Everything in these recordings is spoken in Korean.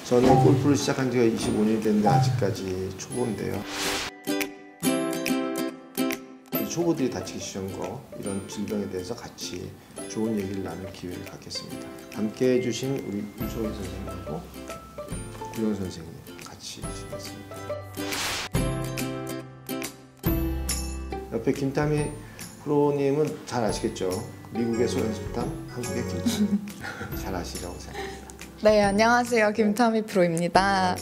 저는 골프를 시작한 지가 25년이 됐는데 아직까지 초보인데요. 초보들이 다치기 쉬운 거, 이런 질병에 대해서 같이 좋은 얘기를 나눌 기회를 갖겠습니다. 함께 해주신 우리 유소희 선생님하고 구영 선생님 같이 지냈습니다. 옆에 김타미 프로님은 잘 아시겠죠? 미국의 소렌스탐, 한국의 김타미 잘 아시라고 생각합니다. 네, 안녕하세요. 김타미 프로입니다.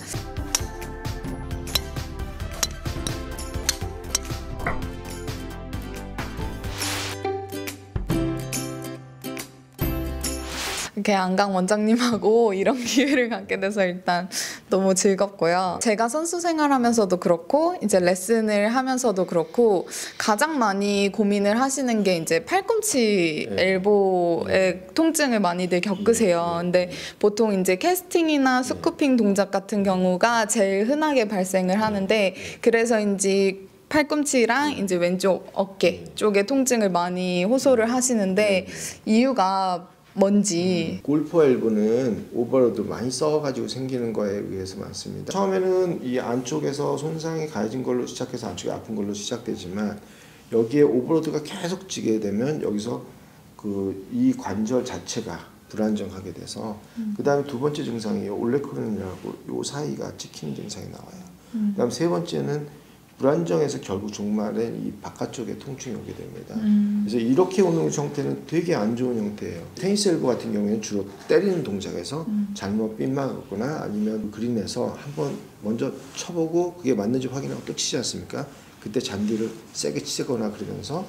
이렇게 안강 원장님하고 이런 기회를 갖게 돼서 일단 너무 즐겁고요. 제가 선수 생활하면서도 그렇고 이제 레슨을 하면서도 그렇고 가장 많이 고민을 하시는 게 이제 팔꿈치 엘보의 통증을 많이들 겪으세요. 근데 보통 이제 캐스팅이나 스쿠핑 동작 같은 경우가 제일 흔하게 발생을 하는데 그래서인지 팔꿈치랑 이제 왼쪽 어깨 쪽에 통증을 많이 호소를 하시는데 이유가 뭔지. 골프 엘보는 오버로드 많이 써가지고 생기는 거에 의해서 많습니다. 처음에는 이 안쪽에서 손상이 가해진 걸로 시작해서 안쪽이 아픈 걸로 시작되지만 여기에 오버로드가 계속 지게 되면 여기서 이 관절 자체가 불안정하게 돼서 그 다음에 두 번째 증상이 올레크론이라고 요 사이가 찍히는 증상이 나와요. 그 다음 세 번째는 불안정해서 결국 종말에 이 바깥쪽에 통증이 오게 됩니다. 그래서 이렇게 오는 형태는 되게 안 좋은 형태예요. 테니스 엘보 같은 경우에는 주로 때리는 동작에서 잘못 빗막았거나 아니면 그린에서 한번 먼저 쳐보고 그게 맞는지 확인하고 또 치지 않습니까? 그때 잔디를 세게 치거나 그러면서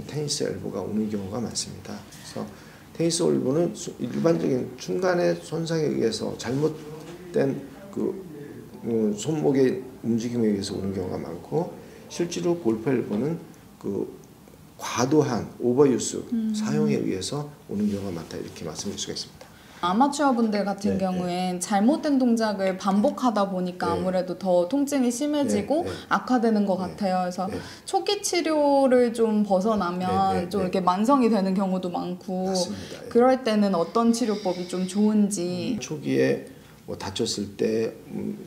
테니스 엘보가 오는 경우가 많습니다. 그래서 테니스 엘보는 일반적인 중간의 손상에 의해서 잘못된 손목의 움직임에 의해서 오는 경우가 많고 실제로 골프 엘보는 과도한 오버유스 사용에 의해서 오는 경우가 많다 이렇게 말씀드릴 수가 있습니다. 아마추어 분들 같은 경우엔 잘못된 동작을 반복하다 보니까 아무래도 더 통증이 심해지고 악화되는 것 같아요. 그래서 초기 치료를 좀 벗어나면 좀 이렇게 만성이 되는 경우도 많고 맞습니다. 그럴 때는 어떤 치료법이 좀 좋은지. 초기에 다쳤을 때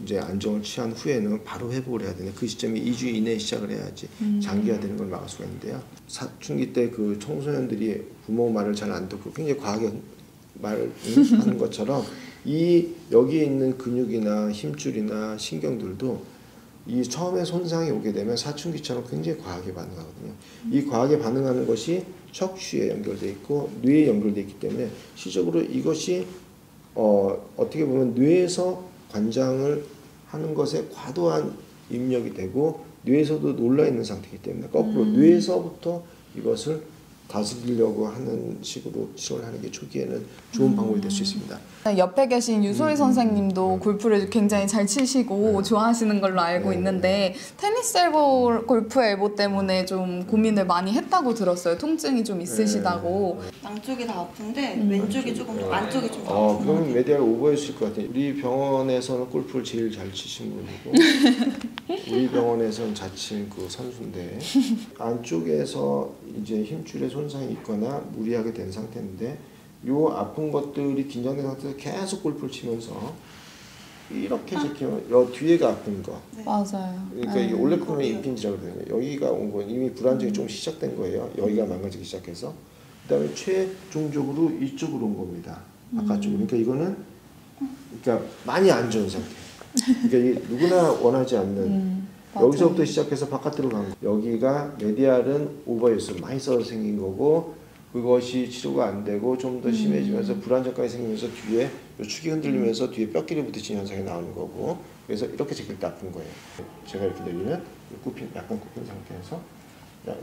이제 안정을 취한 후에는 바로 회복을 해야 되는데 그 시점이 2주 이내에 시작을 해야지 장기화되는 걸 막을 수가 있는데요. 사춘기 때 그 청소년들이 부모 말을 잘 안 듣고 굉장히 과하게 말을 하는 것처럼 여기에 있는 근육이나 힘줄이나 신경들도 이 처음에 손상이 오게 되면 사춘기처럼 굉장히 과하게 반응하거든요. 이 과하게 반응하는 것이 척추에 연결돼 있고 뇌에 연결돼 있기 때문에 실질적으로 이것이 어떻게 보면 뇌에서 관장을 하는 것에 과도한 입력이 되고 뇌에서도 놀라있는 상태이기 때문에 거꾸로 뇌에서부터 이것을 다스리려고 하는 식으로 치료를 하는 게 초기에는 좋은 방법이 될 수 있습니다. 옆에 계신 유소희 선생님도 골프를 굉장히 잘 치시고 좋아하시는 걸로 알고 있는데 테니스 엘보, 골프 엘보 때문에 좀 고민을 많이 했다고 들었어요. 통증이 좀 있으시다고. 양쪽이 다 아픈데 왼쪽이 조금 더 안쪽이 좀 더 아픈 그러면 메디아를 오버했을 것 같아요. 우리 병원에서는 골프를 제일 잘 치신 분이고 우리 병원에서는 자칭 선수인데 안쪽에서 이제 힘줄에 손상이 있거나 무리하게 된 상태인데 요 아픈 것들이 긴장된 상태에서 계속 골프를 치면서 이렇게 제끼면 여 뒤에가 아픈 거. 맞아요. 그러니까 이게 올레크론의 임핀지라고 그러는 거예요. 여기가 온 건 이미 불안정이 좀 시작된 거예요. 여기가 망가지기 시작해서 그다음에 최종적으로 이쪽으로 온 겁니다. 바깥쪽으로. 그러니까 이거는 많이 안 좋은 상태. 그러니까 이게 누구나 원하지 않는 여기서부터 시작해서 바깥으로 간 거. 여기가 메디알은 오버유스 많이 써서 생긴 거고 그것이 치료가 안 되고 좀 더 심해지면서 불안정까지 생기면서 뒤에 축이 흔들리면서 뒤에 뼈끼리 부딪히는 현상이 나오는 거고 그래서 이렇게 제낄 때 아픈 거예요. 제가 이렇게 내리면 약간 굽힌 상태에서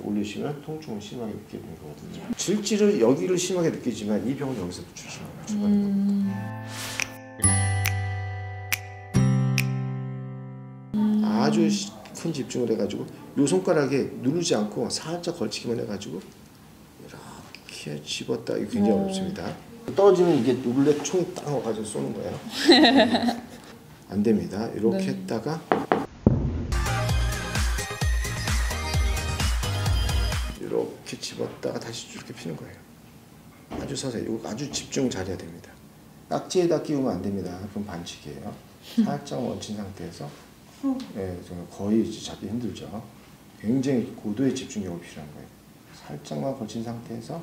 올리시면 통증을 심하게 느끼게 되는 거거든요. 질질을 여기를 심하게 느끼지만 이 병은 여기서 출발하는 겁니다. 아주 큰 집중을 해가지고 요 손가락에 누르지 않고 살짝 걸치기만 해가지고 이렇게 집었다. 이거 굉장히 어렵습니다. 떨어지면 이게 룰렛 총이 딱 와가지고 쏘는 거예요. 안 됩니다. 이렇게 했다가 이렇게 집었다가 다시 이렇게 피는 거예요. 아주 서서히. 이거 아주 집중 잘해야 됩니다. 딱지에다 끼우면 안 됩니다. 그럼 반칙이에요. 살짝 얹힌 상태에서 거의 이제 잡기 힘들죠. 굉장히 고도의 집중력이 필요한 거예요. 살짝만 걸친 상태에서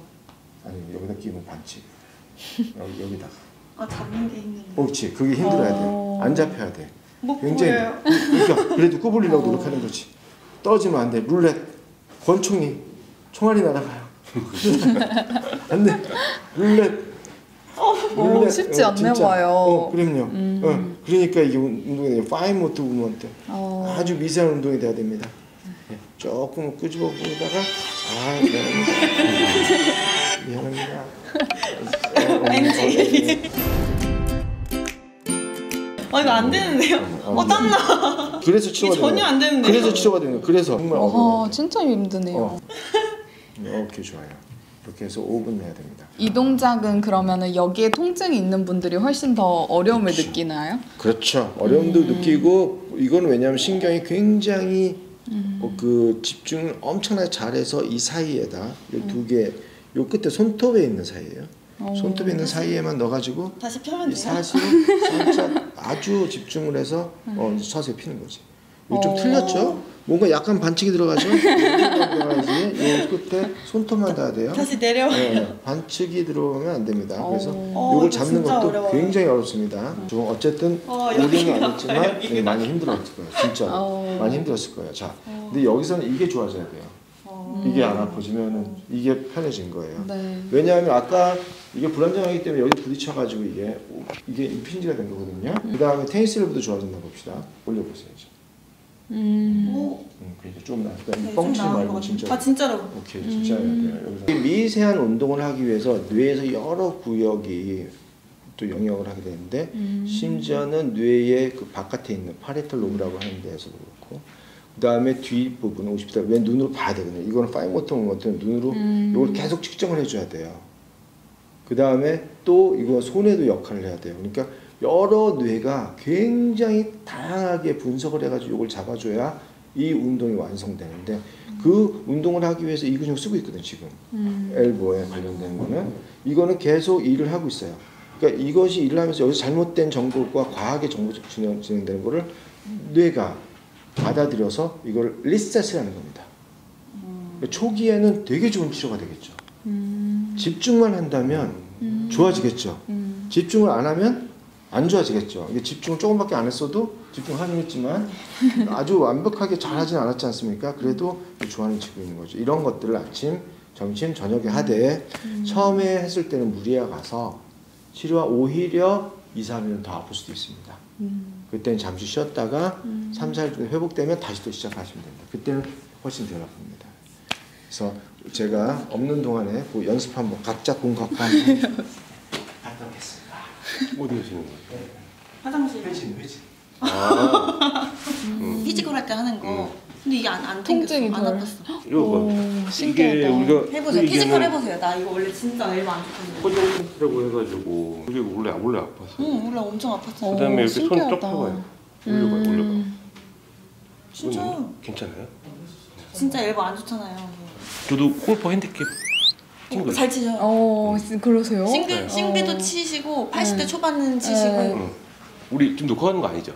아니 여기다 끼우면 반칙. 여기다가. 아 잡는 게 힘든데. 그렇지. 그게 힘들어야 돼요. 안 잡혀야 돼. 못 굉장히 보여요. 그러니까 그래도 구부리려고 노력하는 거지. 떨어지면 안 돼. 룰렛 권총이 총알이 날아가요. 안 돼. 룰렛. 쉽지 않네 봐요. 그럼요. 그러니까 이게 운동이 파인 모터 무브먼트. 아주 미세한 운동이 돼야 됩니다. 조금 끄집어 보다가 미안합니다. 이거 안 되는데요? 땀나. 그래서 치료가 이게 전혀 안 되는데요? 그래서 치료가 되는 거예요. 그래서 정말 어려워요. 진짜 힘드네요. 이렇게 좋아요. 이렇게 해서 5분 해야 됩니다. 이 동작은 그러면은 여기에 통증이 있는 분들이 훨씬 더 어려움을 느끼나요? 그렇죠. 어려움도 느끼고 이건 왜냐하면 신경이 굉장히 그 집중을 엄청나게 잘해서 이 사이에다 이 두 개, 요 끝에 손톱에 있는 사이에요. 손톱에 있는 사이에만 넣어가지고 다시 펴면 돼요? 사실은 살짝 아주 집중을 해서 서서히 피는 거지. 이거 좀 틀렸죠? 뭔가 약간 반칙이 들어가죠? 들어가야지. 이 끝에 손톱만 닿아야 돼요. 다시 내려. 반칙이 들어오면 안 됩니다. 그래서 이거 이걸 잡는 진짜 것도 어려워요. 굉장히 어렵습니다. 좀 어쨌든 우리는 안 했지만 많이 힘들었을 거예요. 진짜 많이 힘들었을 거예요. 자, 근데 여기서는 이게 좋아져야 돼요. 이게 안 아파지면은 이게 편해진 거예요. 네. 왜냐하면 아까 이게 불안정하기 때문에 여기 부딪혀가지고 이게 임핀지가 된 거거든요. 그 다음에 테니스 랩도 좋아진다 봅시다. 올려보세요. 그러니까 좀 나니까 뻥치지 말고 진짜. 진짜로. 오케이, 진짜 해야 돼요. 여기서 미세한 운동을 하기 위해서 뇌에서 여러 구역이 또 영역을 하게 되는데 심지어는 뇌의 그 바깥에 있는 파레탈 로브라고 하는 데에서도 그렇고. 그 다음에 뒷부분 50대 왜 눈으로 봐야 되거든요. 이거는 파인 모터 모먼트는 눈으로 이걸 계속 측정을 해줘야 돼요. 그 다음에 또 이거 손에도 역할을 해야 돼요. 그러니까 여러 뇌가 굉장히 다양하게 분석을 해가지고 이걸 잡아줘야 이 운동이 완성되는데 그 운동을 하기 위해서 이 근육 쓰고 있거든요. 지금 엘보에 관련된 거는 이거는 계속 일을 하고 있어요. 그러니까 이것이 일을 하면서 여기서 잘못된 정보과 과하게 정보 진행되는 거를 뇌가 받아들여서 이걸 리셋을 하는 겁니다. 초기에는 되게 좋은 치료가 되겠죠. 집중만 한다면 좋아지겠죠. 집중을 안 하면 안 좋아지겠죠. 이게 집중을 조금밖에 안 했어도 집중하긴 했지만 아주 완벽하게 잘하진 않았지 않습니까? 그래도 좋아하는 치고 있는 거죠. 이런 것들을 아침, 점심, 저녁에 하되 처음에 했을 때는 무리해 가서 치료가 오히려 2, 3일은 더 아플 수도 있습니다. 그때는 잠시 쉬었다가 3, 4일 정도 회복되면 다시 또 시작하시면 됩니다. 그때는 훨씬 덜 아픕니다. 그래서 제가 없는 동안에 그 연습 한번 각자 공 갖고 한번 갔다 오겠습니다. 어디 가시는 거예요? 화장실. 회진. 피지컬 할 때 하는 거. 근데 이게 안 통증이 땡겼어. 안 덜. 아팠어. 이거 봐. 신기하다. 이게 우리가 해보세요. 피지컬 해보세요. 나 이거 원래 진짜 일부 안 좋거든요. 허정이라고 해가지고 이게 원래 아팠어. 원래 엄청 아팠어. 그다음에 이렇게 손 신기하다. 쫙 펴봐요. 올려봐요. 진짜. 이거는 괜찮아요? 진짜 일부 안 좋잖아요. 저도 골프 핸디캡 친구. 잘 치셔요. 그러세요? 싱글도 치시고 80대 초반은 치시고. 우리 지금 녹화하는 거 아니죠?